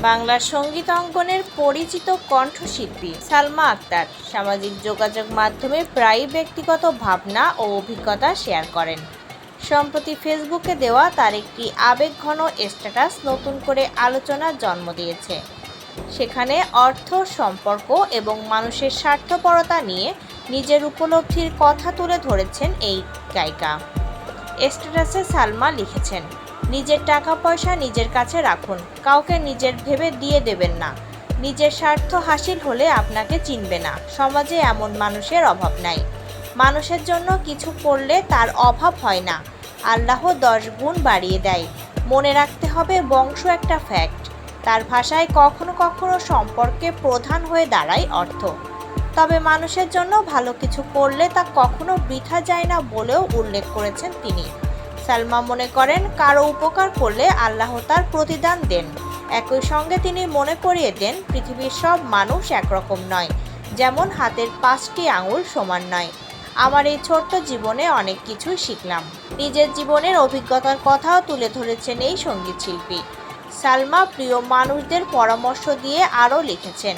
বাংলার সঙ্গীত অঙ্গনের পরিচিত কণ্ঠশিল্পী সালমা আক্তার সামাজিক যোগাযোগ মাধ্যমে প্রায়ই ব্যক্তিগত ভাবনা ও অভিজ্ঞতা শেয়ার করেন। সম্প্রতি ফেসবুকে দেওয়া তার একটি আবেগঘন স্ট্যাটাস নতুন করে আলোচনার জন্ম দিয়েছে। সেখানে অর্থ, সম্পর্ক এবং মানুষের স্বার্থপরতা নিয়ে নিজের উপলব্ধির কথা তুলে ধরেছেন এই গায়িকা। স্ট্যাটাসে সালমা লিখেছেন, নিজের টাকা পয়সা নিজের কাছে রাখুন, কাউকে নিজের ভেবে দিয়ে দেবেন না। নিজের স্বার্থ হাসিল হলে আপনাকে চিনবে না। সমাজে এমন মানুষের অভাব নাই। মানুষের জন্য কিছু করলে তার অভাব হয় না, আল্লাহ 10 গুণ বাড়িয়ে দেয়। মনে রাখতে হবে, বংশ একটা ফ্যাক্ট। তার ভাষায় কখনো কখনো সম্পর্কে প্রধান হয়ে দাঁড়ায় অর্থ। তবে মানুষের জন্য ভালো কিছু করলে তা কখনো বৃথা যায় না বলেও উল্লেখ করেছেন তিনি। সালমা মনে করেন, কারো উপকার করলে আল্লাহ তার প্রতিদান দেন। একই সঙ্গে তিনি মনে করিয়ে দেন, পৃথিবীর সব মানুষ একরকম নয়, যেমন হাতের 5টি আঙুল সমান নয়। আমার এই ছোট্ট জীবনে অনেক কিছুই শিখলাম। নিজের জীবনের অভিজ্ঞতার কথাও তুলে ধরেছেন এই সঙ্গীত শিল্পী। সালমা প্রিয় মানুষদের পরামর্শ দিয়ে আরও লিখেছেন,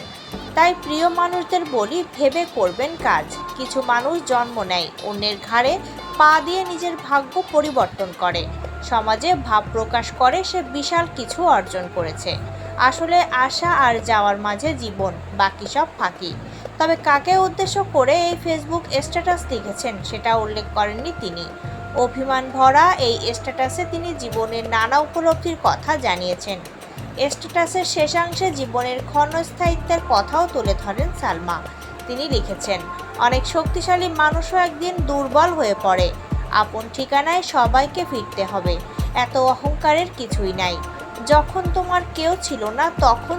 তাই প্রিয় মানুষদের বলি, ভেবে করবেন কাজ। কিছু মানুষ জন্ম নেয়, অন্যের ঘাড়ে পা দিয়ে নিজের ভাগ্য পরিবর্তন করে। সমাজে ভাব প্রকাশ করে সে বিশাল কিছু অর্জন করেছে। আসলে আসা আর যাওয়ার মাঝে জীবন, বাকি সব ফাঁকি। তবে কাকে উদ্দেশ্য করে এই ফেসবুক স্ট্যাটাস লিখেছেন সেটা উল্লেখ করেননি তিনি। অভিমান ভরা এই স্ট্যাটাসে তিনি জীবনের নানা উপলব্ধির কথা জানিয়েছেন। স্ট্যাটাসের শেষাংশে জীবনের ক্ষণস্থায়িত্বের কথাও তুলে ধরেন সালমা। তিনি লিখেছেন, অনেক শক্তিশালী মানুষও একদিন দুর্বল হয়ে পড়ে। আপন ঠিকানায় সবাইকে ফিরতে হবে। এত অহংকারের কিছুই নাই। যখন তোমার কেউ ছিল না তখন